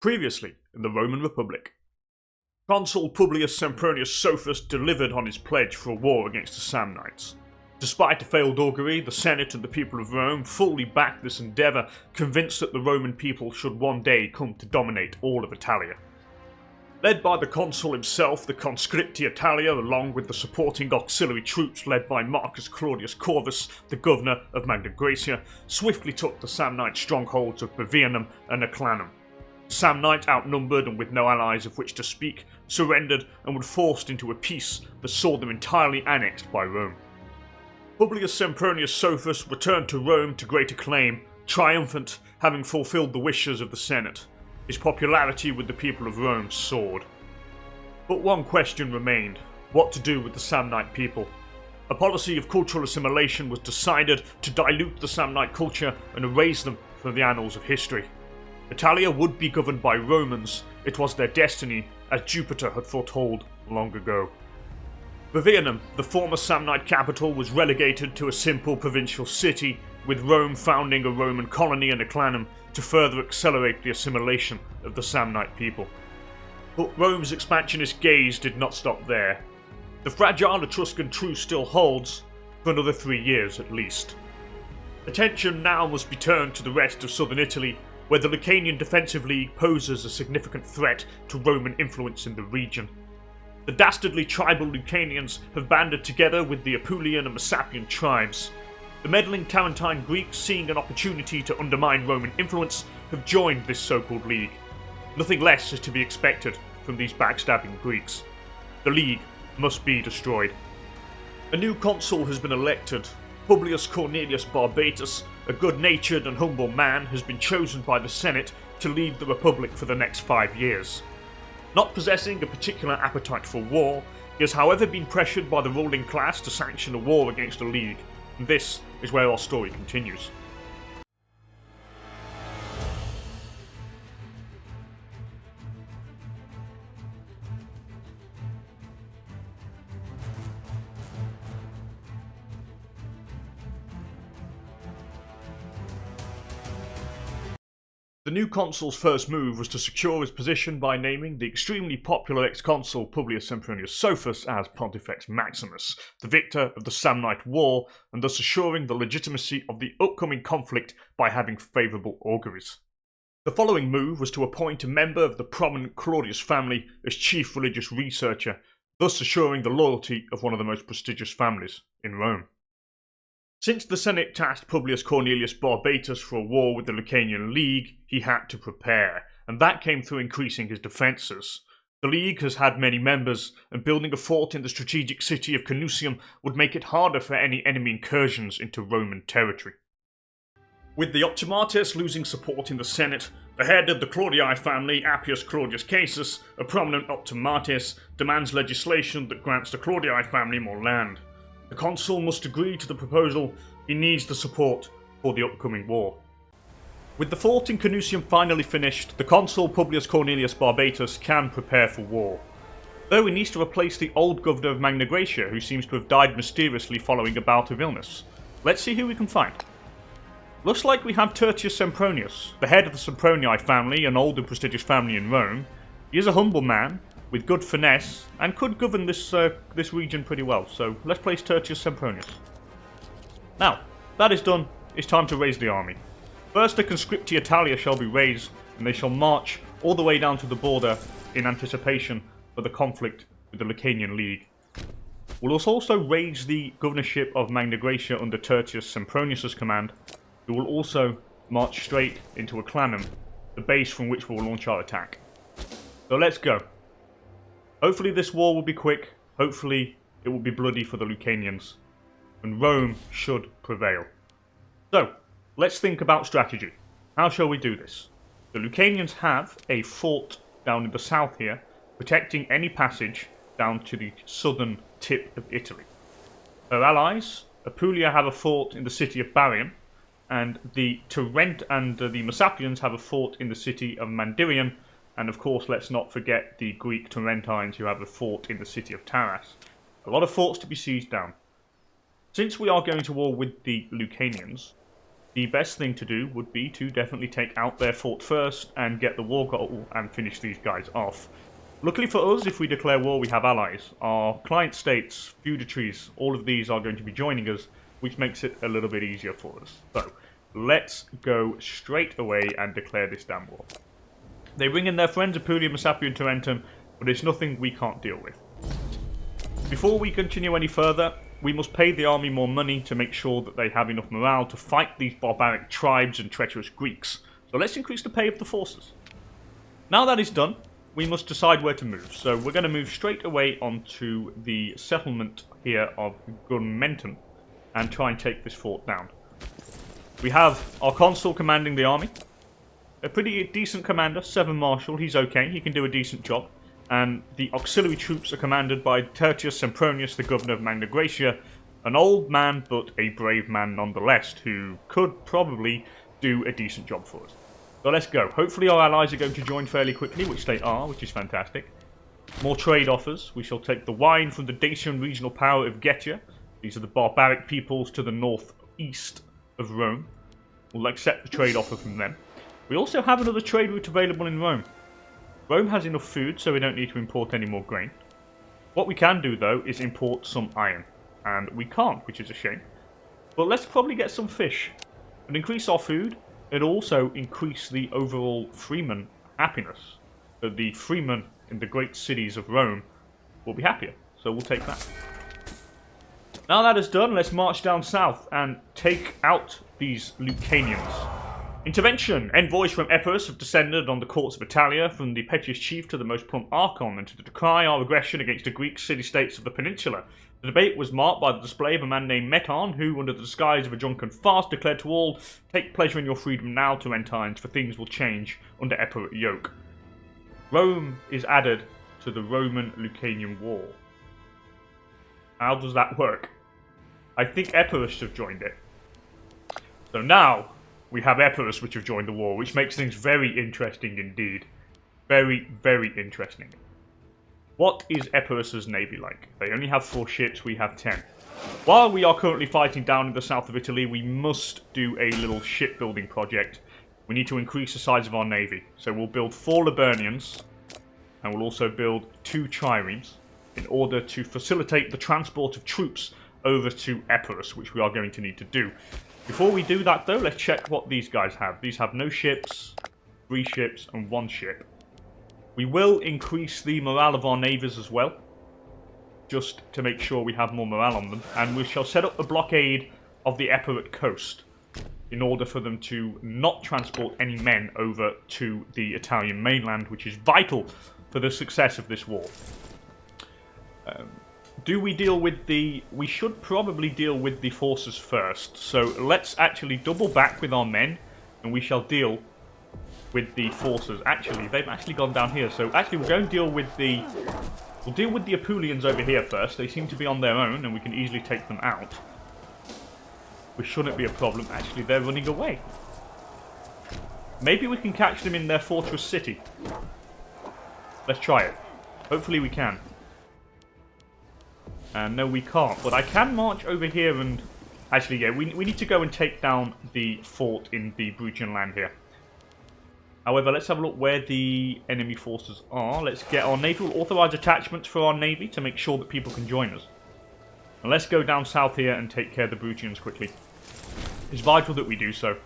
Previously in the Roman Republic. Consul Publius Sempronius Sophus delivered on his pledge for a war against the Samnites. Despite a failed augury, the Senate and the people of Rome fully backed this endeavour, convinced that the Roman people should one day come to dominate all of Italia. Led by the consul himself, the conscripti Italia, along with the supporting auxiliary troops led by Marcus Claudius Corvus, the governor of Magna Graecia, swiftly took the Samnite strongholds of Burgeoning and Lucanian. Samnite, outnumbered and with no allies of which to speak, surrendered and were forced into a peace that saw them entirely annexed by Rome. Publius Sempronius Sophus returned to Rome to great acclaim, triumphant, having fulfilled the wishes of the Senate. His popularity with the people of Rome soared. But one question remained: what to do with the Samnite people? A policy of cultural assimilation was decided to dilute the Samnite culture and erase them from the annals of history. Italia would be governed by Romans. It was their destiny, as Jupiter had foretold long ago. Burgeoning, the former Samnite capital, was relegated to a simple provincial city, with Rome founding a Roman colony in Lucanian to further accelerate the assimilation of the Samnite people. But Rome's expansionist gaze did not stop there. The fragile Etruscan truce still holds, for another 3 years at least. Attention now must be turned to the rest of southern Italy, where the Lucanian Defensive League poses a significant threat to Roman influence in the region. The dastardly tribal Lucanians have banded together with the Apulian and Messapian tribes. The meddling Tarentine Greeks, seeing an opportunity to undermine Roman influence, have joined this so-called league. Nothing less is to be expected from these backstabbing Greeks. The league must be destroyed. A new consul has been elected. Publius Cornelius Barbatus, a good-natured and humble man, has been chosen by the Senate to lead the Republic for the next 5 years. Not possessing a particular appetite for war, he has however been pressured by the ruling class to sanction a war against the League, and this is where our story continues. The new consul's first move was to secure his position by naming the extremely popular ex-consul Publius Sempronius Sophus as Pontifex Maximus, the victor of the Samnite War, and thus assuring the legitimacy of the upcoming conflict by having favourable auguries. The following move was to appoint a member of the prominent Claudius family as chief religious researcher, thus assuring the loyalty of one of the most prestigious families in Rome. Since the Senate tasked Publius Cornelius Barbatus for a war with the Lucanian League, he had to prepare, and that came through increasing his defences. The League has had many members, and building a fort in the strategic city of Canusium would make it harder for any enemy incursions into Roman territory. With the Optimates losing support in the Senate, the head of the Claudii family, Appius Claudius Casus, a prominent Optimates, demands legislation that grants the Claudii family more land. The consul must agree to the proposal. He needs the support for the upcoming war. With the fort in Canusium finally finished, the consul Publius Cornelius Barbatus can prepare for war. Though he needs to replace the old governor of Magna Graecia, who seems to have died mysteriously following a bout of illness. Let's see who we can find. Looks like we have Tertius Sempronius, the head of the Sempronii family, an old and prestigious family in Rome. He is a humble man, with good finesse, and could govern this region pretty well, so let's place Tertius Sempronius. Now, that is done, it's time to raise the army. First the conscripti Italia shall be raised, and they shall march all the way down to the border in anticipation for the conflict with the Lucanian League. We'll also raise the governorship of Magna Graecia under Tertius Sempronius' command, who will also march straight into Lucanian, the base from which we will launch our attack. So let's go. Hopefully this war will be quick, hopefully it will be bloody for the Lucanians, and Rome should prevail. So, let's think about strategy. How shall we do this? The Lucanians have a fort down in the south here, protecting any passage down to the southern tip of Italy. Her allies, Apulia, have a fort in the city of Barium, and the Tarent and the Messapians have a fort in the city of Mandirium. And of course, let's not forget the Greek Tarentines who have a fort in the city of Taras. A lot of forts to be sieged down. Since we are going to war with the Lucanians, the best thing to do would be to definitely take out their fort first and get the war goal and finish these guys off. Luckily for us, if we declare war, we have allies. Our client states, feudatories, all of these are going to be joining us, which makes it a little bit easier for us. So, let's go straight away and declare this damn war. They bring in their friends Apulium, Massapium, and Tarentum, but it's nothing we can't deal with. Before we continue any further, we must pay the army more money to make sure that they have enough morale to fight these barbaric tribes and treacherous Greeks. So let's increase the pay of the forces. Now that is done, we must decide where to move. So we're going to move straight away onto the settlement here of Gunmentum and try and take this fort down. We have our consul commanding the army. A pretty decent commander, 7 Marshal, he's okay, he can do a decent job. And the auxiliary troops are commanded by Tertius Sempronius, the governor of Magna Graecia, an old man but a brave man nonetheless, who could probably do a decent job for us. So let's go. Hopefully our allies are going to join fairly quickly, which they are, which is fantastic. More trade offers. We shall take the wine from the Dacian regional power of Getia. These are the barbaric peoples to the northeast of Rome. We'll accept the trade offer from them. We also have another trade route available in Rome. Rome has enough food, so we don't need to import any more grain. What we can do, though, is import some iron. And we can't, which is a shame. But let's probably get some fish. And increase our food, and also increase the overall freeman happiness. So the freemen in the great cities of Rome will be happier. So we'll take that. Now that is done, let's march down south and take out these Lucanians. Intervention! Envoys from Epirus have descended on the courts of Italia, from the pettiest chief to the most plump archon, and to decry our aggression against the Greek city-states of the peninsula. The debate was marked by the display of a man named Meton, who, under the disguise of a drunken fast, declared to all, "Take pleasure in your freedom now, Tarentines, for things will change under Epirate yoke." Rome is added to the Roman-Lucanian War. How does that work? I think Epirus have joined it. So now we have Epirus which have joined the war, which makes things very interesting indeed. Very, very interesting. What is Epirus's navy like? They only have 4 ships, we have 10. While we are currently fighting down in the south of Italy, we must do a little shipbuilding project. We need to increase the size of our navy. So we'll build 4 Liburnians, and we'll also build 2 triremes, in order to facilitate the transport of troops over to Epirus, which we are going to need to do. Before we do that, though, let's check what these guys have. These have no ships, 3 ships, and 1 ship. We will increase the morale of our navies as well, just to make sure we have more morale on them. And we shall set up a blockade of the Epirate coast in order for them to not transport any men over to the Italian mainland, which is vital for the success of this war. Do we deal with the... We should probably deal with the forces first. So let's actually double back with our men, and we shall deal with the forces. Actually, they've actually gone down here. So actually, we're going to deal with the... We'll deal with the Apulians over here first. They seem to be on their own, and we can easily take them out. Which shouldn't be a problem. Actually, they're running away. Maybe we can catch them in their fortress city. Let's try it. Hopefully we can. No, we can't. But I can march over here and... Actually, yeah, we need to go and take down the fort in the Brugian land here. However, let's have a look where the enemy forces are. Let's get our navy. We'll authorize attachments for our navy to make sure that people can join us. And let's go down south here and take care of the Brugians quickly. It's vital that we do so.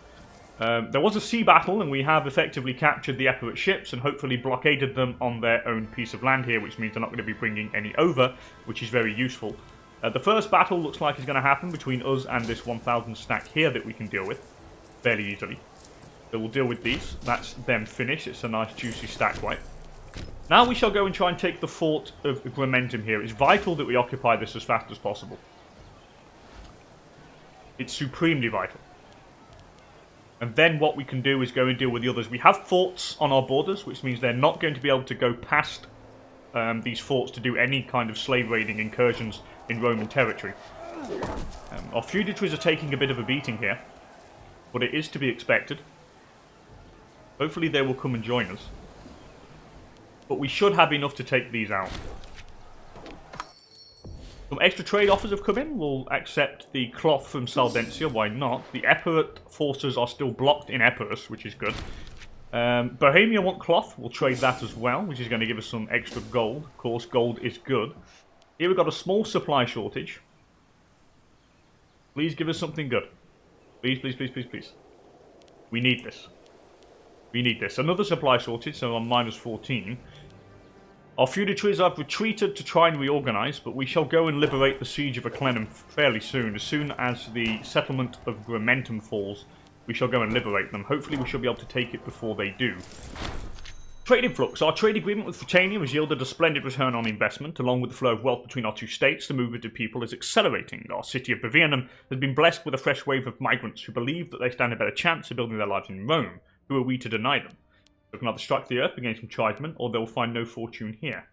There was a sea battle, and we have effectively captured the Epirate ships and hopefully blockaded them on their own piece of land here, which means they're not going to be bringing any over, which is very useful. The first battle looks like it's going to happen between us and this 1,000 stack here that we can deal with fairly easily. So we'll deal with these. That's them finished. It's a nice juicy stack wipe. Now we shall go and try and take the fort of Gunmentum here. It's vital that we occupy this as fast as possible. It's supremely vital. And then what we can do is go and deal with the others. We have forts on our borders, which means they're not going to be able to go past these forts to do any kind of slave raiding incursions in Roman territory. Our feudatories are taking a bit of a beating here, but it is to be expected. Hopefully they will come and join us. But we should have enough to take these out. Some extra trade offers have come in. We'll accept the cloth from Saldensia, why not? The Epirate forces are still blocked in Epirus, which is good. Bohemia want cloth, we'll trade that as well, which is going to give us some extra gold. Of course, gold is good. Here we've got a small supply shortage. Please give us something good. Please, please, please, please, please. We need this. We need this. Another supply shortage, so on minus 14. Our feudatories have retreated to try and reorganize, but we shall go and liberate the siege of Eclenum fairly soon. As soon as the settlement of Gramentum falls, we shall go and liberate them. Hopefully we shall be able to take it before they do. Trade influx. Our trade agreement with Fratania has yielded a splendid return on investment. Along with the flow of wealth between our two states, the movement of people is accelerating. Our city of Bavarianum has been blessed with a fresh wave of migrants who believe that they stand a better chance of building their lives in Rome. Who are we to deny them? They can either strike the earth against some tribesmen, or they will find no fortune here.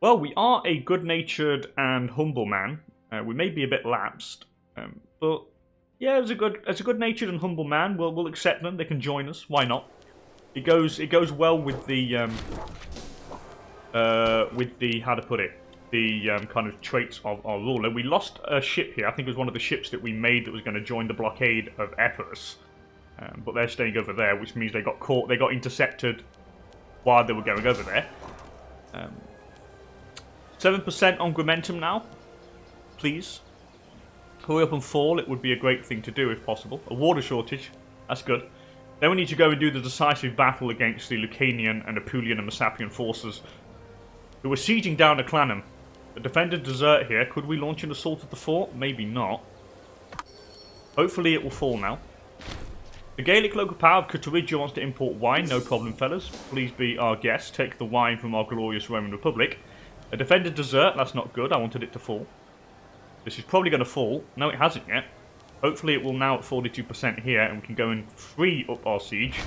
Well, we are a good-natured and humble man. We may be a bit lapsed, but yeah, as a good-natured and humble man, we'll accept them. They can join us. Why not? It goes well with the how to put it, the kind of traits of our ruler. We lost a ship here. I think it was one of the ships that we made that was going to join the blockade of Epirus. But they're staying over there, which means they got caught. They got intercepted while they were going over there. 7% on Gramentum now. Please. Hurry up and fall. It would be a great thing to do if possible. A water shortage. That's good. Then we need to go and do the decisive battle against the Lucanian and Apulian and Messapian forces who were sieging down Eclanum. The defenders desert here. Could we launch an assault at the fort? Maybe not. Hopefully it will fall now. The Gaelic local power of Catariggia wants to import wine. No problem, fellas. Please be our guest. Take the wine from our glorious Roman Republic. A defender desert. That's not good. I wanted it to fall. This is probably going to fall. No, it hasn't yet. Hopefully it will now at 42% here, and we can go and free up our siege.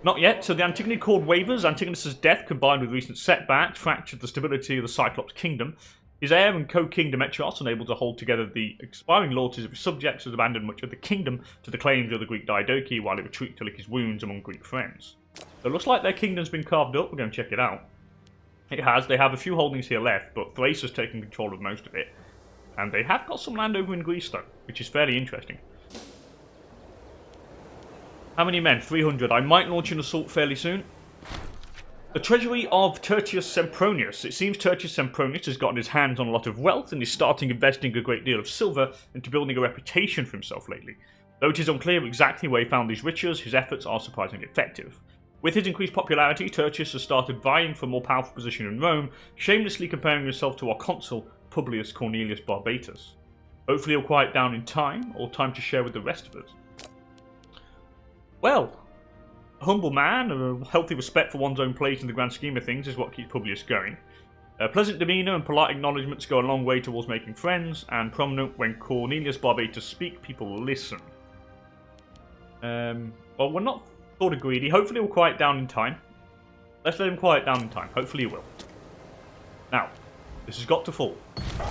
Not yet. So the Antigone Accord wavers. Antigonus's death, combined with recent setbacks, fractured the stability of the Cyclops kingdom. His heir and co-king Demetrios, unable to hold together the expiring loyalties of his subjects, has abandoned much of the kingdom to the claims of the Greek Diadochi while he retreated to lick his wounds among Greek friends. So it looks like their kingdom's been carved up. We're going to check it out. It has. They have a few holdings here left, but Thrace has taken control of most of it. And they have got some land over in Greece, though, which is fairly interesting. How many men? 300. I might launch an assault fairly soon. The treasury of Tertius Sempronius. It seems Tertius Sempronius has gotten his hands on a lot of wealth and is starting investing a great deal of silver into building a reputation for himself lately. Though it is unclear exactly where he found these riches, his efforts are surprisingly effective. With his increased popularity, Tertius has started vying for a more powerful position in Rome, shamelessly comparing himself to our consul, Publius Cornelius Barbatus. Hopefully he'll quiet down in time, or time to share with the rest of us. Well, a humble man, a healthy respect for one's own place in the grand scheme of things is what keeps Publius going. Pleasant demeanour and polite acknowledgements go a long way towards making friends, and prominent when Cornelius Barbatus speak, people listen. Well, we're not sort of greedy. Hopefully he'll quiet down in time. Let's let him quiet down in time. Hopefully he will. Now, this has got to fall.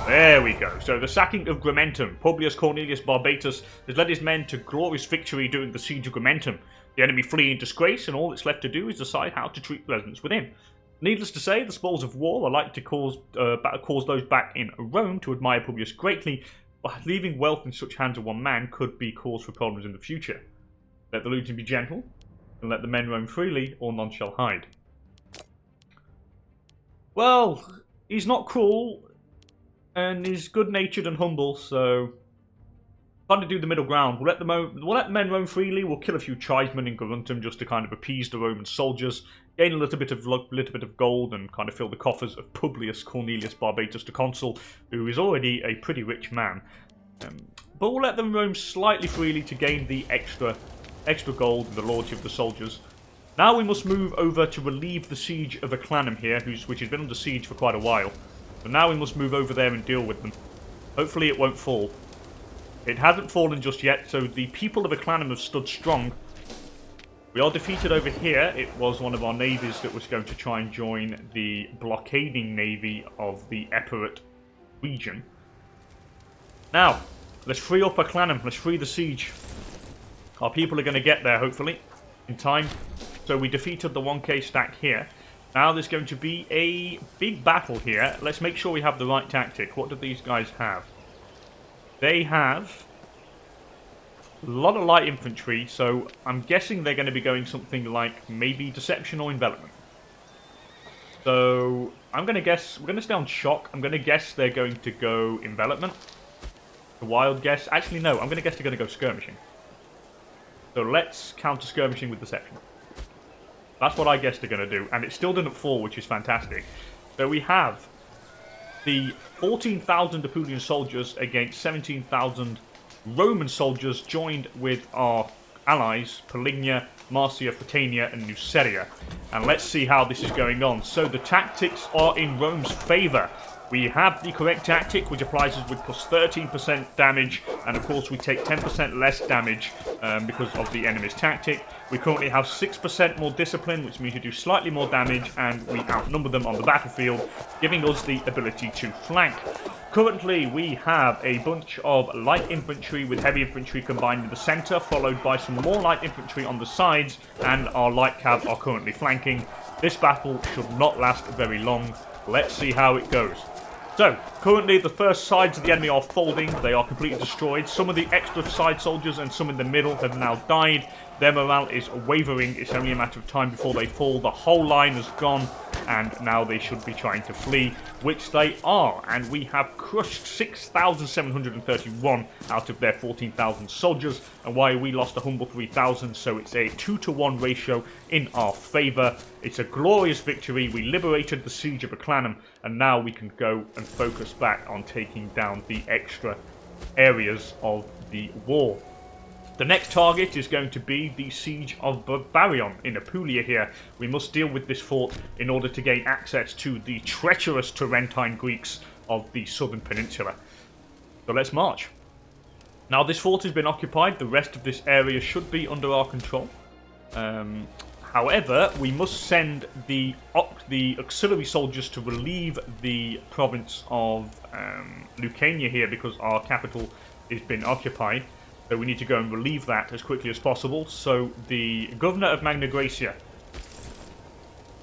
There we go. So the sacking of Gramentum. Publius Cornelius Barbatus has led his men to glorious victory during the siege of Gramentum. The enemy flee in disgrace, and all that's left to do is decide how to treat residents within. Needless to say, the spoils of war are likely to cause those back in Rome to admire Publius greatly, but leaving wealth in such hands of one man could be cause for problems in the future. Let the looting be gentle, and let the men roam freely, or none shall hide. Well, he's not cruel, and he's good-natured and humble, so trying to do the middle ground. We'll let the men roam freely. We'll kill a few tribesmen in Gruntum just to kind of appease the Roman soldiers, gain a little bit of gold, and kind of fill the coffers of Publius Cornelius Barbatus the consul, who is already a pretty rich man. But we'll let them roam slightly freely to gain the extra gold and the lordship of the soldiers. Now we must move over to relieve the siege of Eclanum here, which has been under siege for quite a while. So now we must move over there and deal with them. Hopefully it won't fall. It hasn't fallen just yet, so the people of Eclanum have stood strong. We are defeated over here. It was one of our navies that was going to try and join the blockading navy of the Epirate region. Now, let's free up Eclanum. Let's free the siege. Our people are going to get there, hopefully, in time. So we defeated the 1k stack here. Now there's going to be a big battle here. Let's make sure we have the right tactic. What do these guys have? They have a lot of light infantry, so I'm guessing they're going to be going something like maybe deception or envelopment. So I'm going to guess, we're going to stay on shock. I'm going to guess they're going to go envelopment. The wild guess. Actually, no, I'm going to guess they're going to go skirmishing. So let's counter skirmishing with deception. That's what I guess they're going to do. And it still didn't fall, which is fantastic. So we have the 14,000 Apulian soldiers against 17,000 Roman soldiers joined with our allies, Palignia, Marcia, Fratania, and Nuceria. And let's see how this is going on. So the tactics are in Rome's favour. We have the correct tactic, which applies us with plus 13% damage, and of course we take 10% less damage because of the enemy's tactic. We currently have 6% more discipline, which means we do slightly more damage, and we outnumber them on the battlefield, giving us the ability to flank. Currently, we have a bunch of light infantry with heavy infantry combined in the centre, followed by some more light infantry on the sides, and our light cav are currently flanking. This battle should not last very long. Let's see how it goes. So, currently the first sides of the enemy are folding. They are completely destroyed. Some of the extra side soldiers and some in the middle have now died. Their morale is wavering. It's only a matter of time before they fall. The whole line has gone, and now they should be trying to flee, which they are. And we have crushed 6,731 out of their 14,000 soldiers. And why we lost a humble 3,000, so it's a 2-to-1 ratio in our favour. It's a glorious victory. We liberated the siege of Eclanum, and now we can go and focus back on taking down the extra areas of the war. The next target is going to be the siege of Barbarion in Apulia here. We must deal with this fort in order to gain access to the treacherous Tarentine Greeks of the southern peninsula. So let's march. Now this fort has been occupied. The rest of this area should be under our control. However, we must send the auxiliary soldiers to relieve the province of Lucania here because our capital has been occupied. So we need to go and relieve that as quickly as possible. So the governor of Magna Graecia,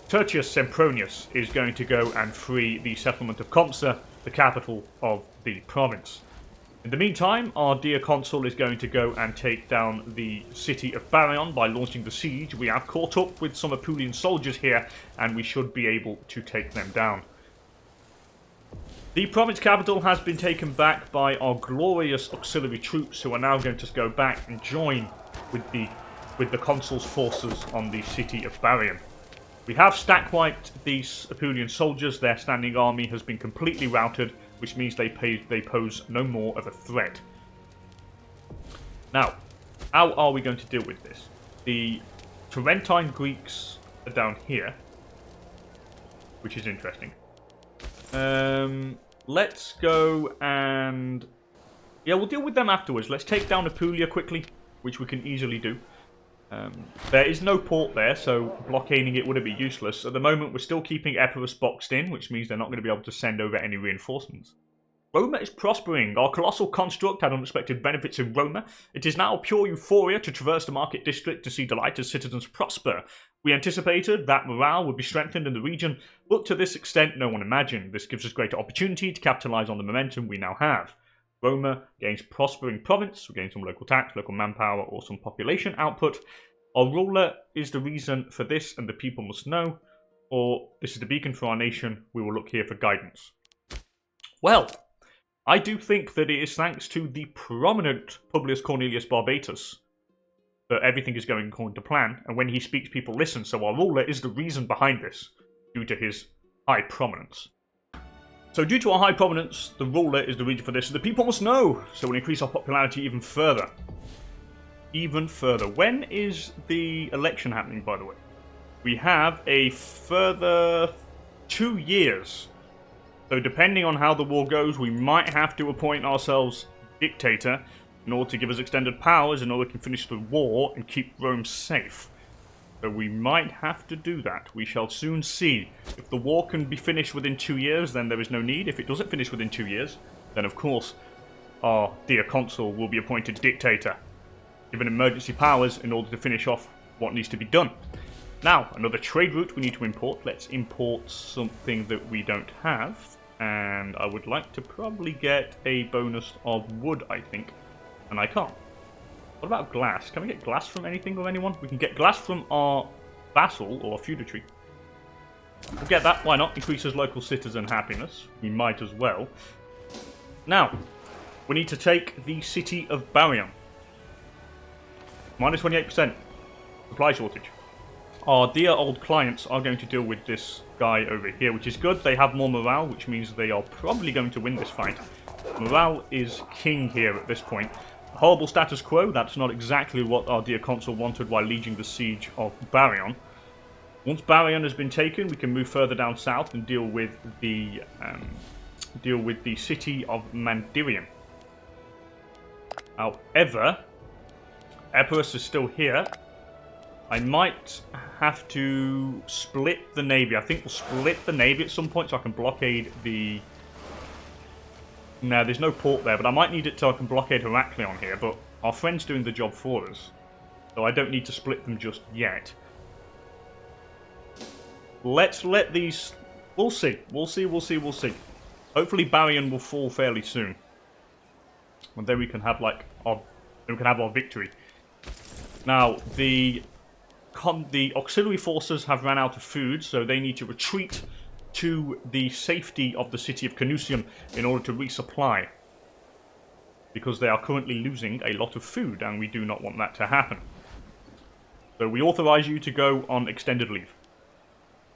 Tertius Sempronius, is going to go and free the settlement of Compsa, the capital of the province. In the meantime, our dear consul is going to go and take down the city of Baryon by launching the siege. We have caught up with some Apulian soldiers here, and we should be able to take them down. The province capital has been taken back by our glorious auxiliary troops, who are now going to go back and join with the consul's forces on the city of Baryon. We have stack-wiped these Apulian soldiers. Their standing army has been completely routed, which means they pose no more of a threat. Now, how are we going to deal with this? The Tarentine Greeks are down here, which is interesting. Let's go and... yeah, we'll deal with them afterwards. Let's take down Apulia quickly, which we can easily do. There is no port there, so blockading it would be useless. At the moment, we're still keeping Epirus boxed in, which means they're not going to be able to send over any reinforcements. Roma is prospering. Our colossal construct had unexpected benefits in Roma. It is now pure euphoria to traverse the market district to see delighted citizens prosper. We anticipated that morale would be strengthened in the region, but to this extent no one imagined. This gives us greater opportunity to capitalise on the momentum we now have. Roma gains prospering province, we gain some local tax, local manpower, or some population output. Our ruler is the reason for this, and the people must know, or this is the beacon for our nation. We will look here for guidance. Well, I do think that it is thanks to the prominent Publius Cornelius Barbatus that everything is going according to plan, and when he speaks, people listen, so our ruler is the reason behind this, due to his high prominence. So due to our high prominence, the ruler is the reason for this, so the people must know, so we'll increase our popularity even further. Even further. When is the election happening, by the way? We have a further 2 years. So depending on how the war goes, we might have to appoint ourselves dictator in order to give us extended powers, in order to finish the war and keep Rome safe. So we might have to do that. We shall soon see. If the war can be finished within 2 years, then there is no need. If it doesn't finish within 2 years, then of course our dear consul will be appointed dictator, given emergency powers in order to finish off what needs to be done. Now, another trade route we need to import. Let's import something that we don't have. And I would like to probably get a bonus of wood, I think. And I can't. What about glass? Can we get glass from anything or anyone? We can get glass from our vassal or feudatory. We'll get that. Why not? Increases local citizen happiness. We might as well. Now, we need to take the city of Baryon. Minus 28%. Supply shortage. Our dear old clients are going to deal with this guy over here, which is good. They have more morale, which means they are probably going to win this fight. Morale is king here at this point. Horrible status quo. That's not exactly what our dear consul wanted while leading the siege of Baryon. Once Baryon has been taken, we can move further down south and deal with the city of Mandirium. However, Epirus is still here. I might have to split the navy. I think we'll split the navy at some point so I can blockade the... No, there's no port there, but I might need it so I can blockade Heraklion here, but our friend's doing the job for us. So I don't need to split them just yet. Let's let these... We'll see. We'll see. Hopefully Baryon will fall fairly soon. And then we can have, like, our victory. Now, the auxiliary forces have ran out of food, so they need to retreat to the safety of the city of Canusium in order to resupply. Because they are currently losing a lot of food, and we do not want that to happen. So we authorize you to go on extended leave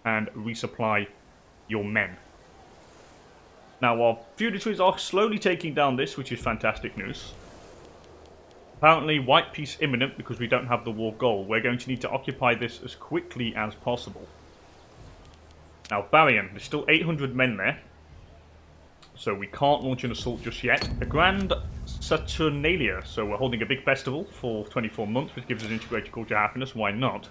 and resupply your men. Now, our feudatories are slowly taking down this, which is fantastic news. Apparently, white peace imminent because we don't have the war goal. We're going to need to occupy this as quickly as possible. Now, Baryon, there's still 800 men there. So we can't launch an assault just yet. A Grand Saturnalia, so we're holding a big festival for 24 months, which gives us integrated culture happiness. Why not?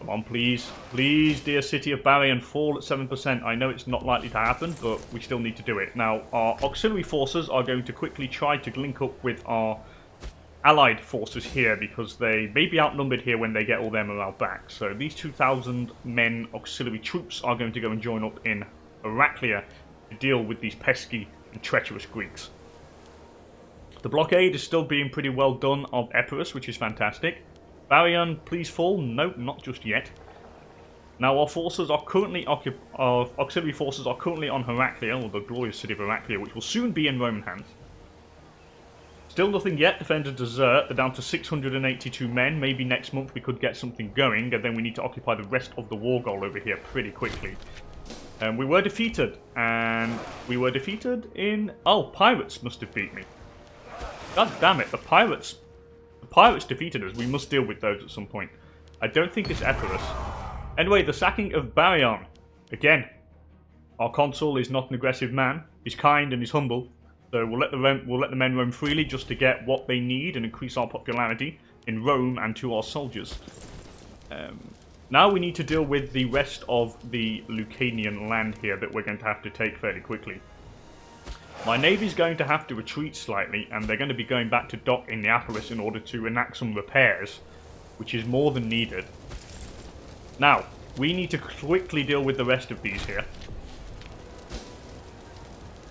Come on, please. Please, dear city of Baryon, fall at 7%. I know it's not likely to happen, but we still need to do it. Now, our auxiliary forces are going to quickly try to link up with our allied forces here because they may be outnumbered here when they get all their morale back. So these 2,000 men auxiliary troops are going to go and join up in Heraklia to deal with these pesky and treacherous Greeks. The blockade is still being pretty well done of Epirus, which is fantastic. Baryon, please fall. No, not just yet. Now our forces are currently our auxiliary forces are currently on Heraklia, or the glorious city of Heraklia, which will soon be in Roman hands. Still nothing yet. Defenders desert. They're down to 682 men. Maybe next month we could get something going, and then we need to occupy the rest of the war goal over here pretty quickly. We were defeated, and we were defeated in... Oh, pirates must have beat me. God damn it, the pirates defeated us. We must deal with those at some point. I don't think it's Epirus. Anyway, the sacking of Baryon. Again, our consul is not an aggressive man. He's kind and he's humble. So we'll let the men roam freely just to get what they need and increase our popularity in Rome and to our soldiers. Now we need to deal with the rest of the Lucanian land here that we're going to have to take fairly quickly. My navy's going to have to retreat slightly, and they're going to be going back to dock in Neapolis in order to enact some repairs, which is more than needed. Now, we need to quickly deal with the rest of these here.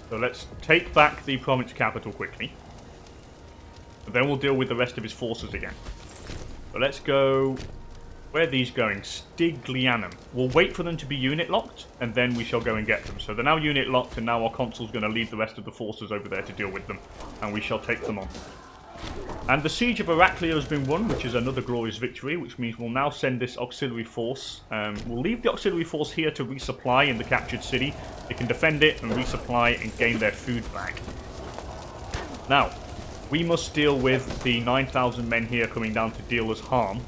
So let's take back the province capital quickly. And then we'll deal with the rest of his forces again. So let's go... Where are these going? Stiglianum. We'll wait for them to be unit locked, and then we shall go and get them. So they're now unit locked, and now our consul's going to lead the rest of the forces over there to deal with them. And we shall take them on. And the siege of Heraklia has been won, which is another glorious victory, which means we'll now send this auxiliary force. We'll leave the auxiliary force here to resupply in the captured city. They can defend it and resupply and gain their food back. Now, we must deal with the 9,000 men here coming down to deal us harm.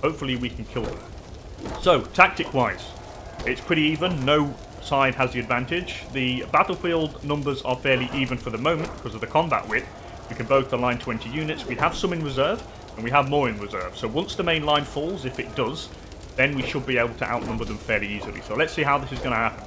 Hopefully we can kill them. So, tactic-wise, it's pretty even. No side has the advantage. The battlefield numbers are fairly even for the moment because of the combat width. We can both align 20 units. We have some in reserve, and we have more in reserve. So once the main line falls, if it does, then we should be able to outnumber them fairly easily. So let's see how this is going to happen.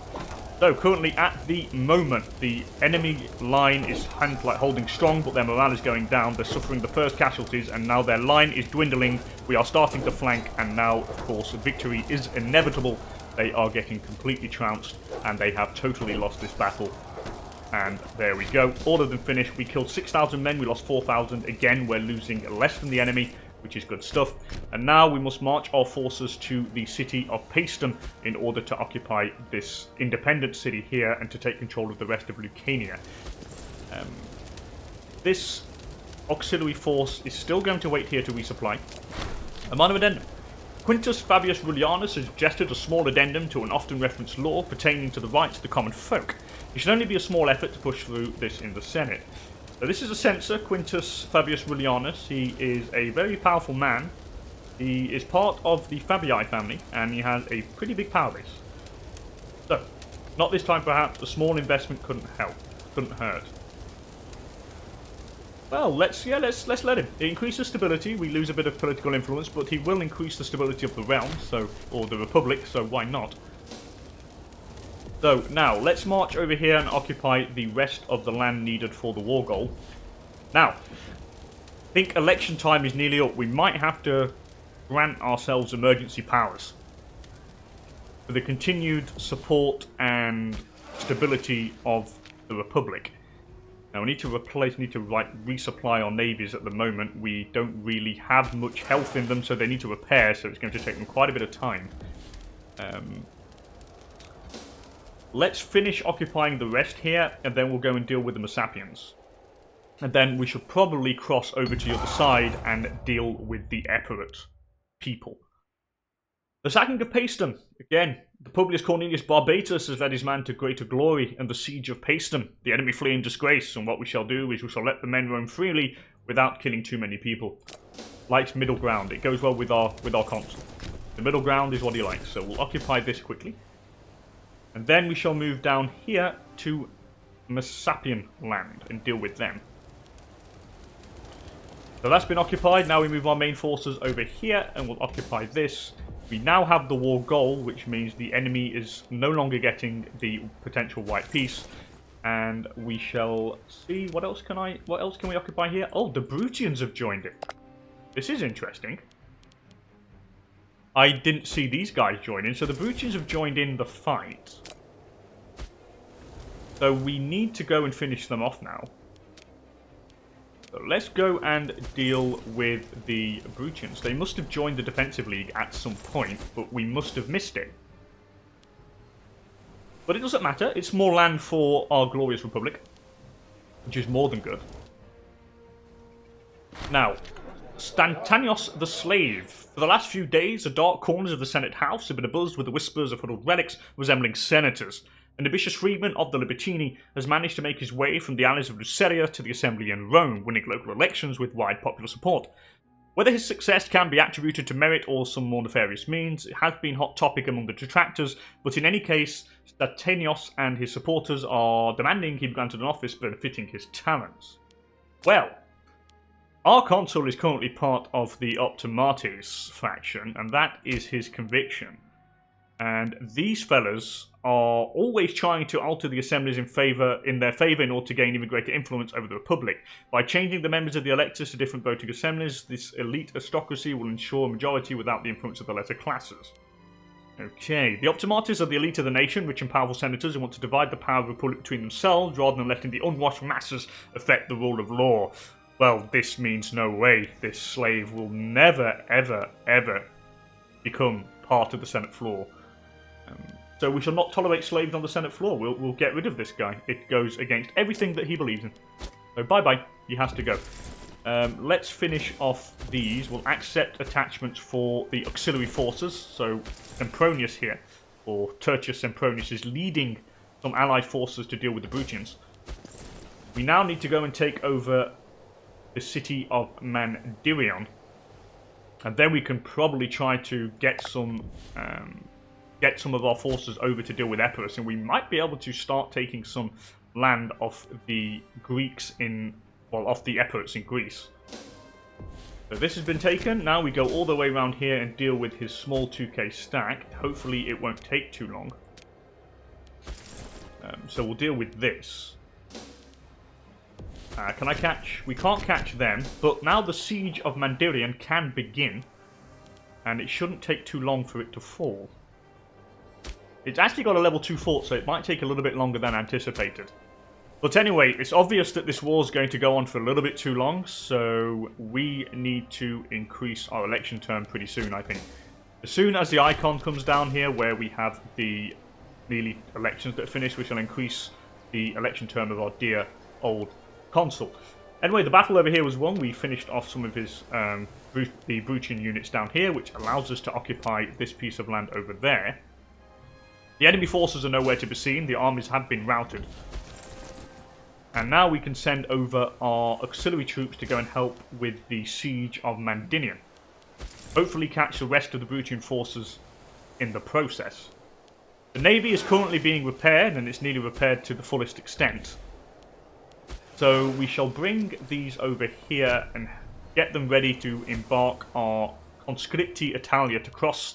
So currently at the moment, the enemy line is holding strong, but their morale is going down. They're suffering the first casualties, and now their line is dwindling. We are starting to flank, and now, of course, victory is inevitable. They are getting completely trounced, and they have totally lost this battle. And there we go. All of them finished. We killed 6,000 men. We lost 4,000. Again, we're losing less than the enemy, which is good stuff. And now we must march our forces to the city of Paestum in order to occupy this independent city here and to take control of the rest of Lucania. This auxiliary force is still going to wait here to resupply. A minor addendum. Quintus Fabius Rullianus has suggested a small addendum to an often referenced law pertaining to the rights of the common folk. It should only be a small effort to push through this in the Senate. So this is a censor, Quintus Fabius Rullianus. He is a very powerful man. He is part of the Fabii family, and he has a pretty big power base. So, not this time perhaps, a small investment couldn't hurt. Well, let's let him. It increases stability. We lose a bit of political influence, but he will increase the stability of the realm, or the Republic, so why not? So, now, let's march over here and occupy the rest of the land needed for the war goal. Now, I think election time is nearly up. We might have to grant ourselves emergency powers for the continued support and stability of the Republic. Now, we need to resupply our navies at the moment. We don't really have much health in them, so they need to repair, so it's going to take them quite a bit of time. Let's finish occupying the rest here, and then we'll go and deal with the Messapians. And then we should probably cross over to the other side and deal with the Epirate people. The sacking of Paestum. Again, the Publius Cornelius Barbatus has led his man to greater glory, and the siege of Paestum. The enemy flee in disgrace, and what we shall do is we shall let the men roam freely without killing too many people. Likes middle ground. It goes well with our consul. The middle ground is what he likes, so we'll occupy this quickly. And then we shall move down here to Messapian land and deal with them. So that's been occupied. Now we move our main forces over here and we'll occupy this. We now have the war goal, which means the enemy is no longer getting the potential white peace. And we shall see what else can we occupy here? Oh, the Brutians have joined it. This is interesting. I didn't see these guys join in, so the Brutians have joined in the fight. So we need to go and finish them off now. So let's go and deal with the Brutians. They must have joined the Defensive League at some point, but we must have missed it. But it doesn't matter. It's more land for our glorious Republic, which is more than good. Now, Stantanios the Slave. For the last few days, the dark corners of the Senate House have been abuzz with the whispers of huddled relics resembling senators. An ambitious freedman of the Libertini has managed to make his way from the alleys of Luceria to the Assembly in Rome, winning local elections with wide popular support. Whether his success can be attributed to merit or some more nefarious means, it has been hot topic among the detractors, but in any case, Stantanios and his supporters are demanding he be granted an office benefiting his talents. Well, our consul is currently part of the Optimates faction, and that is his conviction. And these fellas are always trying to alter the assemblies in their favour in order to gain even greater influence over the Republic. By changing the members of the electors to different voting assemblies, this elite aristocracy will ensure a majority without the influence of the lesser classes. Okay, the Optimates are the elite of the nation, rich and powerful senators who want to divide the power of the Republic between themselves rather than letting the unwashed masses affect the rule of law. Well, this means no way. This slave will never, ever, ever become part of the Senate floor. So we shall not tolerate slaves on the Senate floor. We'll get rid of this guy. It goes against everything that he believes in. So bye-bye. He has to go. Let's finish off these. We'll accept attachments for the auxiliary forces. So Sempronius here, or Tertius Sempronius, is leading some allied forces to deal with the Brutians. We now need to go and take over the city of Mandirion, and then we can probably try to get some of our forces over to deal with Epirus, and we might be able to start taking some land off the Greeks off the Epirates in Greece. So this has been taken. Now we go all the way around here and deal with his small 2k stack. Hopefully it won't take too long. So we'll deal with this. Can I catch? We can't catch them, but now the siege of Mandirian can begin, and it shouldn't take too long for it to fall. It's actually got a level 2 fort, so it might take a little bit longer than anticipated. But anyway, it's obvious that this war is going to go on for a little bit too long, so we need to increase our election term pretty soon, I think. As soon as the icon comes down here, where we have the nearly elections that are finished, we shall increase the election term of our dear old consul. Anyway, the battle over here was won. We finished off some of his the Bruchian units down here, which allows us to occupy this piece of land over there. The enemy forces are nowhere to be seen. The armies have been routed. And now we can send over our auxiliary troops to go and help with the siege of Mandinian. Hopefully catch the rest of the Bruchian forces in the process. The navy is currently being repaired, and it's nearly repaired to the fullest extent. So we shall bring these over here and get them ready to embark our conscripti Italia to cross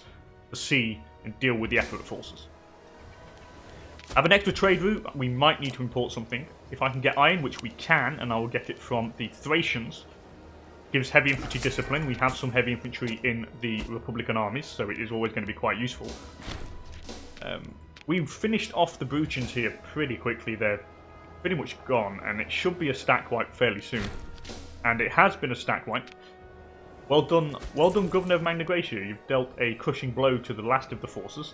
the sea and deal with the effort forces. Have an extra trade route. We might need to import something. If I can get iron, which we can, and I will get it from the Thracians. Gives heavy infantry discipline. We have some heavy infantry in the Republican armies, so it is always going to be quite useful. We've finished off the Bruchians here pretty quickly. They're pretty much gone, and it should be a stack wipe fairly soon. And it has been a stack wipe. Well done, Governor of Magna Graecia. You've dealt a crushing blow to the last of the forces.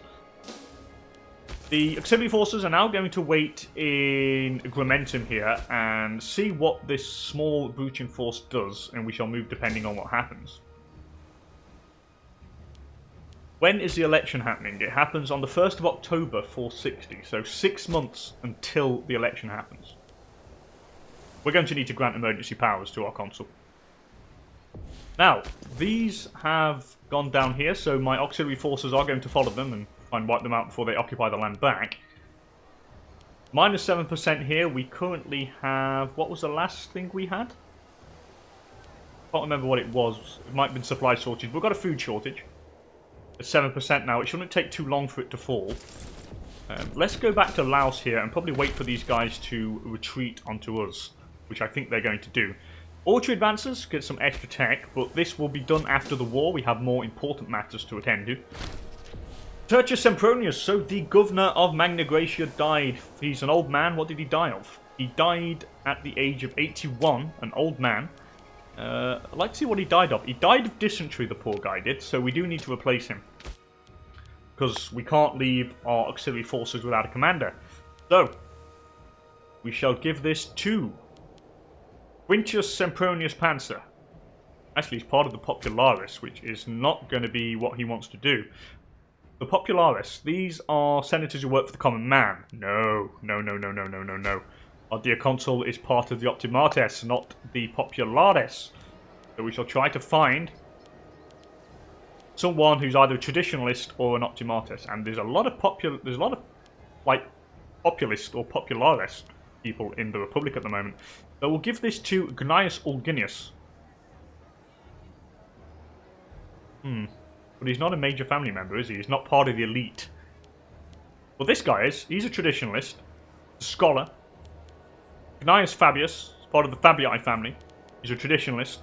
The auxiliary forces are now going to wait in Gramentum here and see what this small Bruchian force does, and we shall move depending on what happens. When is the election happening? It happens on the 1st of October 460, so 6 months until the election happens. We're going to need to grant emergency powers to our consul. Now, these have gone down here, so my auxiliary forces are going to follow them and try and wipe them out before they occupy the land back. Minus 7% here. We currently have... What was the last thing we had? Can't remember what it was. It might have been supply shortage. We've got a food shortage. At 7% now. It shouldn't take too long for it to fall. Let's go back to Laos here and probably wait for these guys to retreat onto us, which I think they're going to do. Archery advances, get some extra tech, but this will be done after the war. We have more important matters to attend to. Tertius Sempronius, so the governor of Magna Graecia died. He's an old man. What did he die of? He died at the age of 81, an old man. I'd like to see what he died of. He died of dysentery, the poor guy did, so we do need to replace him. Because we can't leave our auxiliary forces without a commander. So, we shall give this to Quintius Sempronius Panzer. Actually, he's part of the Popularis, which is not going to be what he wants to do. The Popularis, these are senators who work for the common man. No. Our dear consul is part of the Optimates, not the Populares. So we shall try to find someone who's either a traditionalist or an Optimates. And there's a lot of like populist or Populares people in the Republic at the moment. So we'll give this to Gnaeus Ulginius. But he's not a major family member, is he? He's not part of the elite. Well, this guy is. He's a traditionalist, a scholar. Gnaeus Fabius, part of the Fabii family. He's a traditionalist.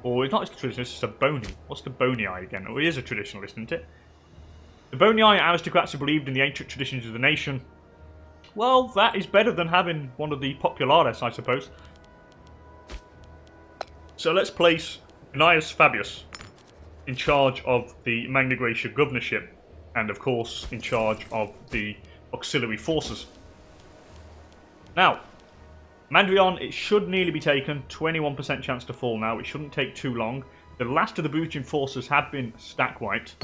Or he's not a traditionalist, it's a Boni. What's the Bonii again? Oh, he is a traditionalist, isn't it? The Bonii aristocrats who believed in the ancient traditions of the nation. Well, that is better than having one of the Populares, I suppose. So let's place Gnaeus Fabius in charge of the Magna Graecia governorship, and of course in charge of the auxiliary forces. Now, Mandrion, it should nearly be taken. 21% chance to fall now. It shouldn't take too long. The last of the Bruchian forces have been stack wiped.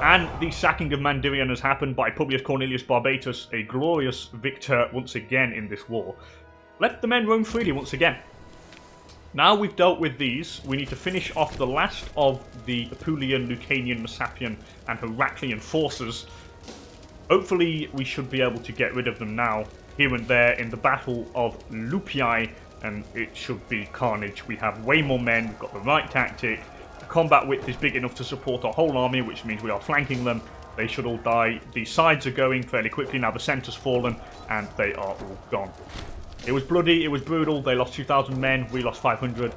And the sacking of Mandirian has happened by Publius Cornelius Barbatus, a glorious victor once again in this war. Let the men roam freely once again. Now we've dealt with these, we need to finish off the last of the Apulian, Lucanian, Messapian and Heraclean forces. Hopefully we should be able to get rid of them now, here and there in the Battle of Lupii, and it should be carnage. We have way more men, we've got the right tactic, the combat width is big enough to support our whole army, which means we are flanking them, They should all die. The sides are going fairly quickly now. The centre's fallen, and they are all gone. It was bloody, it was brutal. They lost 2,000 men, we lost 500.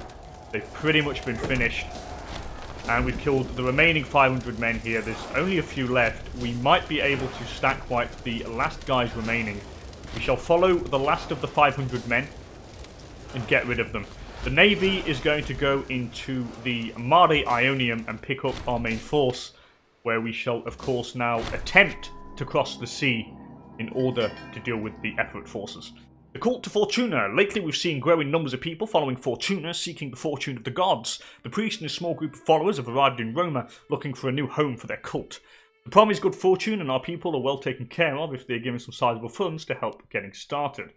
They've pretty much been finished. And we've killed the remaining 500 men here. There's only a few left. We might be able to stack wipe the last guys remaining. We shall follow the last of the 500 men and get rid of them. The Navy is going to go into the Mare Ionium and pick up our main force, where we shall, of course, now attempt to cross the sea in order to deal with the Epirote forces. The cult to Fortuna. Lately we've seen growing numbers of people following Fortuna, seeking the fortune of the gods. The priest and his small group of followers have arrived in Roma, looking for a new home for their cult. The promise good fortune, and our people are well taken care of if they're given some sizable funds to help getting started.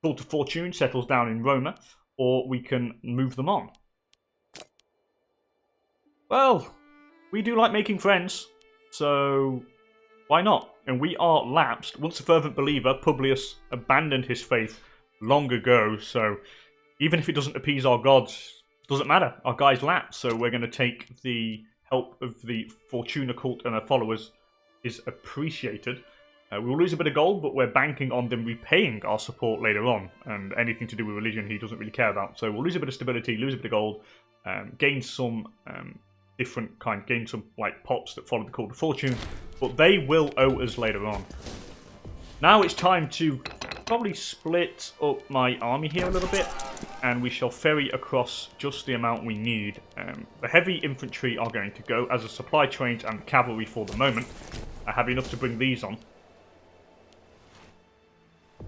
The cult to Fortune settles down in Roma, or we can move them on. Well, we do like making friends, so why not? And we are lapsed. Once a fervent believer, Publius abandoned his faith long ago, so even if it doesn't appease our gods, it doesn't matter. Our guy's lapsed, so we're going to take the help of the Fortuna cult and their followers is appreciated. We will lose a bit of gold, but we're banking on them repaying our support later on, and anything to do with religion he doesn't really care about. So we'll lose a bit of stability, lose a bit of gold, gain some gain some like pops that follow the call to fortune, but they will owe us later on. Now it's time to probably split up my army here a little bit, and we shall ferry across just the amount we need. The heavy infantry are going to go as a supply trains and cavalry for the moment. I have enough to bring these on.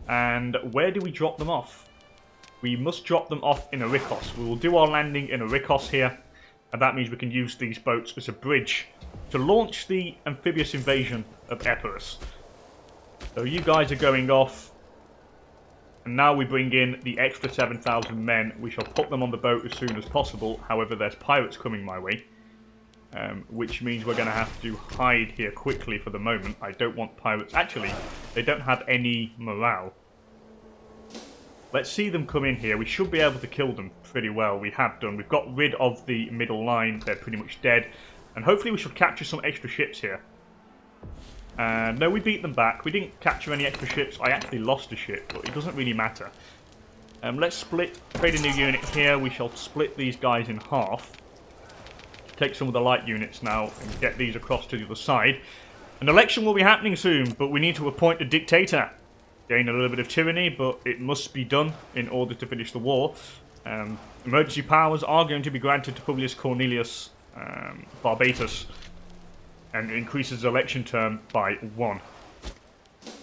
And where do we drop them off? We must drop them off in Arikos. We will do our landing in Arikos here, and that means we can use these boats as a bridge to launch the amphibious invasion of Epirus. So you guys are going off, and now we bring in the extra 7,000 men. We shall put them on the boat as soon as possible. However, there's pirates coming my way, which means we're going to have to hide here quickly for the moment. I don't want pirates. Actually, they don't have any morale. Let's see them come in here. We should be able to kill them pretty well. We have done. We've got rid of the middle line. They're pretty much dead. And hopefully we should capture some extra ships here. No, we beat them back. We didn't capture any extra ships. I actually lost a ship, but it doesn't really matter. Let's split. Create a new unit here. We shall split these guys in half. Take some of the light units now and get these across to the other side. An election will be happening soon, but we need to appoint a dictator. Gain a little bit of tyranny, but it must be done in order to finish the war. Emergency powers are going to be granted to Publius Cornelius Barbatus, and it increases his election term by 1.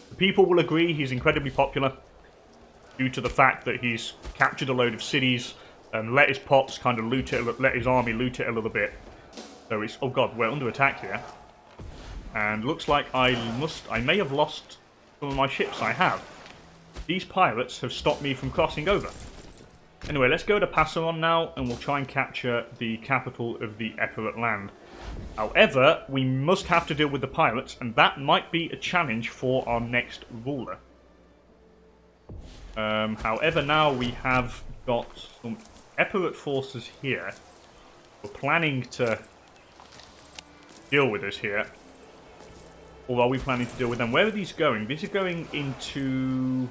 The people will agree he's incredibly popular due to the fact that he's captured a load of cities and let his pops kind of loot it, let his army loot it a little bit. So it's, oh god, we're under attack here. And looks like I may have lost some of my ships. I have. These pirates have stopped me from crossing over. Anyway, let's go to Passaron now, and we'll try and capture the capital of the Epirote land. However, we must have to deal with the pirates, and that might be a challenge for our next ruler. However, now we have got some Epirote forces here. We're planning to deal with us here. Or are we planning to deal with them? Where are these going? These are going into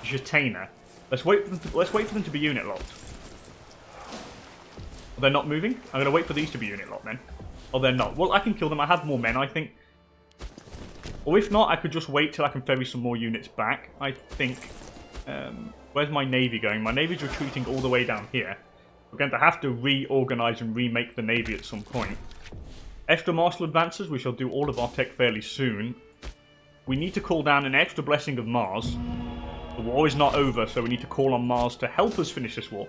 Jatena. Let's wait for them to be unit locked. They're not moving? I'm going to wait for these to be unit locked then. Oh, they're not. Well, I can kill them. I have more men, I think. Or if not, I could just wait till I can ferry some more units back. I think... where's my navy going? My navy's retreating all the way down here. We're going to have to reorganize and remake the navy at some point. Extra martial advances, we shall do all of our tech fairly soon. We need to call down an extra blessing of Mars. The war is not over, so we need to call on Mars to help us finish this war.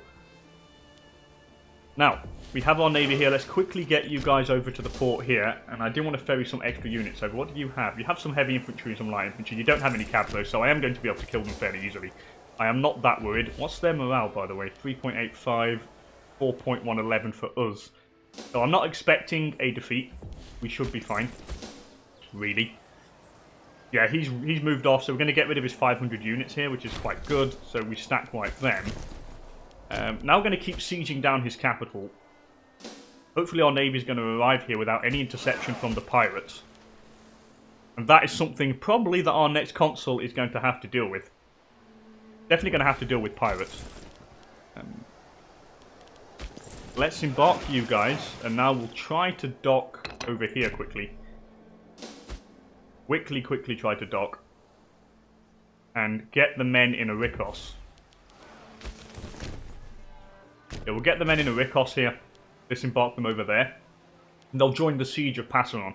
Now, we have our navy here. Let's quickly get you guys over to the port here. And I do want to ferry some extra units over. What do you have? You have some heavy infantry and some light infantry. You don't have any cav though, so I am going to be able to kill them fairly easily. I am not that worried. What's their morale, by the way? 3.85, 4.111 for us. So I'm not expecting a defeat. We should be fine. Really. Yeah, he's moved off, so we're going to get rid of his 500 units here, which is quite good. So we stack wipe them. Now we're going to keep sieging down his capital. Hopefully our navy is going to arrive here without any interception from the pirates. And that is something probably that our next consul is going to have to deal with. Definitely going to have to deal with pirates. Let's embark you guys, and now we'll try to dock over here quickly. Quickly try to dock. And get the men in a rikos. Yeah, we'll get the men in a rikos here. Disembark them over there. And they'll join the siege of Passaron.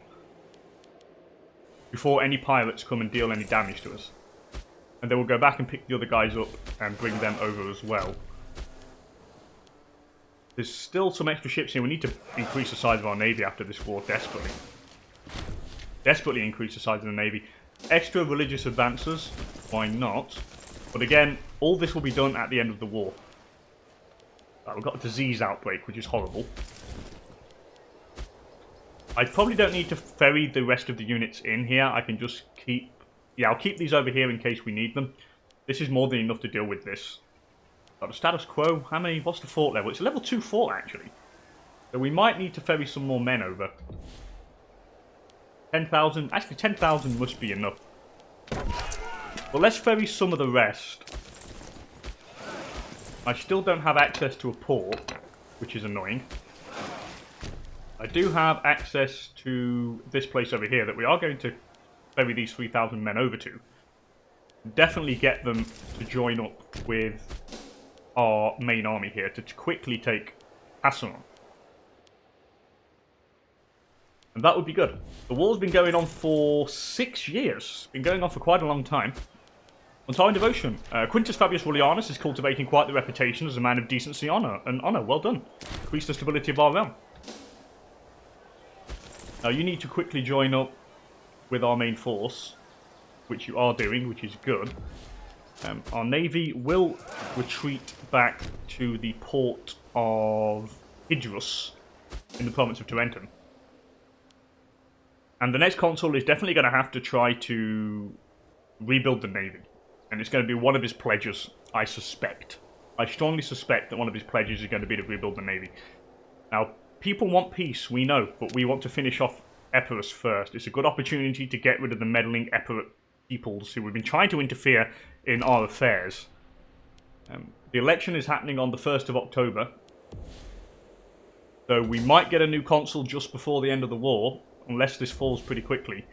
Before any pirates come and deal any damage to us. And then we'll go back and pick the other guys up and bring them over as well. There's still some extra ships here. We need to increase the size of our navy after this war desperately. Desperately increase the size of the navy. Extra religious advances, why not? But again, all this will be done at the end of the war. We've got a disease outbreak, which is horrible. I probably don't need to ferry the rest of the units in here. I can just keep... Yeah, I'll keep these over here in case we need them. This is more than enough to deal with this. Got the status quo. How many? What's the fort level? It's a level 2 fort, actually. So we might need to ferry some more men over. 10,000. Actually, 10,000 must be enough. But let's ferry some of the rest. I still don't have access to a port, which is annoying. I do have access to this place over here that we are going to ferry these 3,000 men over to. Definitely get them to join up with our main army here to quickly take Passaron. And that would be good. The war's been going on for 6 years. Been going on for quite a long time. On time and devotion. Quintus Fabius Rullianus is cultivating quite the reputation as a man of decency and honour. Well done. Increase the stability of our realm. Now you need to quickly join up with our main force, which you are doing, which is good. Our navy will retreat back to the port of Hydrus in the province of Tarentum. And the next consul is definitely going to have to try to rebuild the navy. And it's going to be one of his pledges, I suspect. I strongly suspect that one of his pledges is going to be to rebuild the navy. Now, people want peace, we know, but we want to finish off Epirus first. It's a good opportunity to get rid of the meddling Epirot peoples who have been trying to interfere in our affairs. The election is happening on the 1st of October. So we might get a new consul just before the end of the war, unless this falls pretty quickly.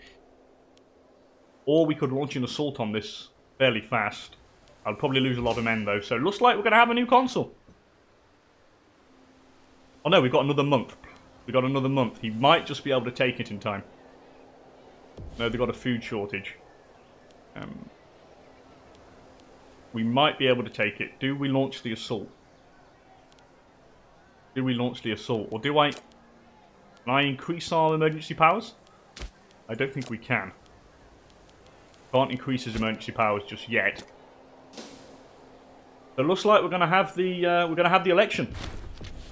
Or we could launch an assault on this fairly fast. I'll probably lose a lot of men though, so it looks like we're going to have a new consul. Oh no, we've got another month. We've got another month. He might just be able to take it in time. No, they've got a food shortage. We might be able to take it. Do we launch the assault? Do we launch the assault? Or do I... Can I increase our emergency powers? I don't think we can. Can't increase his emergency powers just yet. So it looks like we're going to have the election.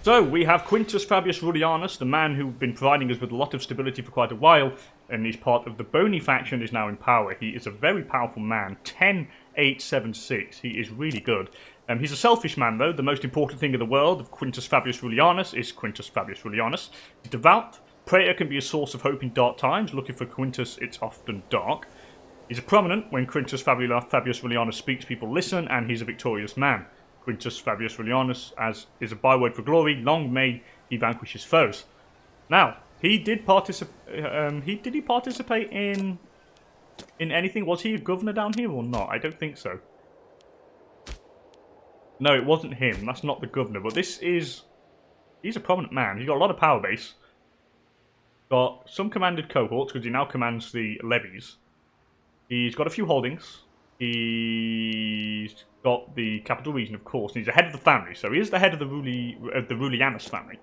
So we have Quintus Fabius Rullianus, the man who's been providing us with a lot of stability for quite a while, and he's part of the Bony faction, is now in power. He is a very powerful man. 10,876. He is really good. He's a selfish man, though. The most important thing in the world of Quintus Fabius Rullianus is Quintus Fabius Rullianus. He's devout. Prayer can be a source of hope in dark times. Looking for Quintus, it's often dark. He's a prominent. When Quintus Fabius Rullianus speaks, people listen, and he's a victorious man. Quintus Fabius Rullianus, as is a byword for glory, long may he vanquish his foes. Now, he did participate. Did he participate in anything? Was he a governor down here or not? I don't think so. No, it wasn't him. That's not the governor. But this is... He's a prominent man. He's got a lot of power base. Got some commanded cohorts, because he now commands the levies. He's got a few holdings. He's got the capital region, of course. And he's the head of the family. So he is the head of the Rullianus family.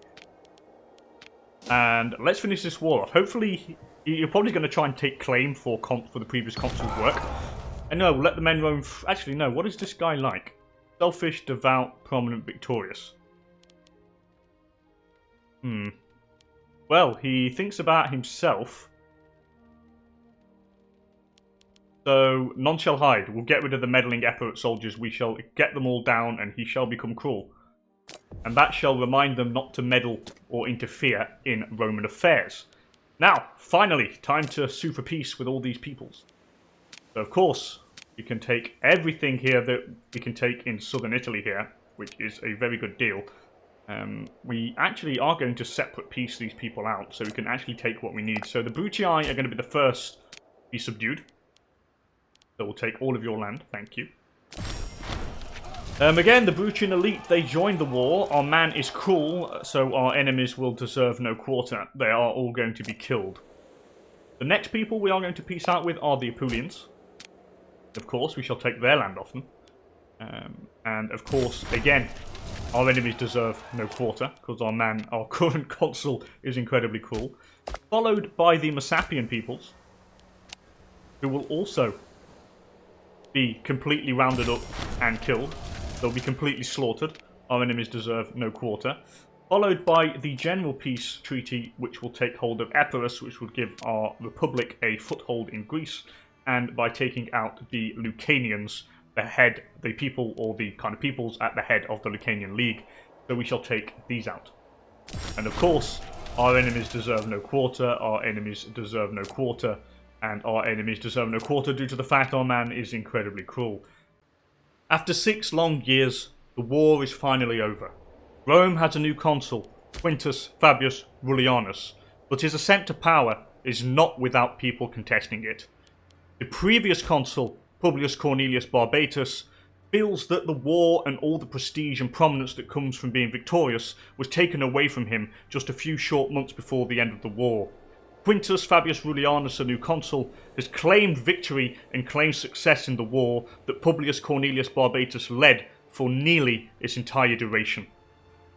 And let's finish this war off. Hopefully, you're probably going to try and take claim for the previous consul's work. And no, we'll let the men roam... Actually, no. What is this guy like? Selfish, devout, prominent, victorious. Well, he thinks about himself. So, none shall hide. We'll get rid of the meddling Epirot soldiers. We shall get them all down, and he shall become cruel. And that shall remind them not to meddle or interfere in Roman affairs. Now, finally, time to sue for peace with all these peoples. So, of course, we can take everything here that we can take in southern Italy here, which is a very good deal. We actually are going to separate piece these people out, so we can actually take what we need. So the Brutii are going to be the first to be subdued. So we'll take all of your land, thank you. Again, the Brutian elite, they joined the war. Our man is cruel, so our enemies will deserve no quarter. They are all going to be killed. The next people we are going to peace out with are the Apulians. Of course, we shall take their land off them. And of course, again, our enemies deserve no quarter, because our current consul is incredibly cruel. Followed by the Messapian peoples, who will also be completely rounded up and killed. They'll be completely slaughtered. Our enemies deserve no quarter. Followed by the General Peace Treaty, which will take hold of Epirus, which will give our republic a foothold in Greece. And by taking out the Lucanians, the people, or the kind of peoples at the head of the Lucanian League. So we shall take these out. And of course, our enemies deserve no quarter, our enemies deserve no quarter, and our enemies deserve no quarter due to the fact our man is incredibly cruel. After 6 long years, the war is finally over. Rome has a new consul, Quintus Fabius Rullianus, but his ascent to power is not without people contesting it. The previous consul, Publius Cornelius Barbatus, feels that the war and all the prestige and prominence that comes from being victorious was taken away from him just a few short months before the end of the war. Quintus Fabius Rullianus, a new consul, has claimed victory and claimed success in the war that Publius Cornelius Barbatus led for nearly its entire duration.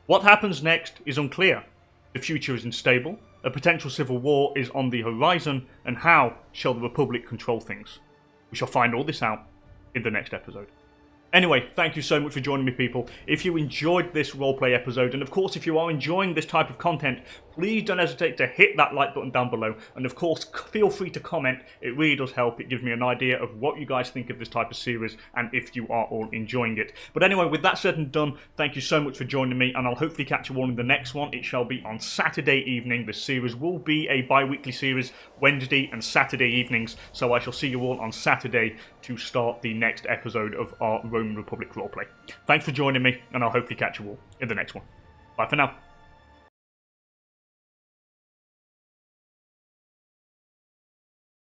What happens next is unclear. The future is unstable, a potential civil war is on the horizon, and how shall the Republic control things? We shall find all this out in the next episode. Anyway, thank you so much for joining me, people. If you enjoyed this roleplay episode, and of course if you are enjoying this type of content, please don't hesitate to hit that like button down below, and of course feel free to comment. It really does help. It gives me an idea of what you guys think of this type of series, and if you are all enjoying it. But anyway, with that said and done, thank you so much for joining me, and I'll hopefully catch you all in the next one. It shall be on Saturday evening. This series will be a bi-weekly series, Wednesday and Saturday evenings, so I shall see you all on Saturday to start the next episode of our Roman Republic roleplay. Thanks for joining me, and I'll hopefully catch you all in the next one. Bye for now.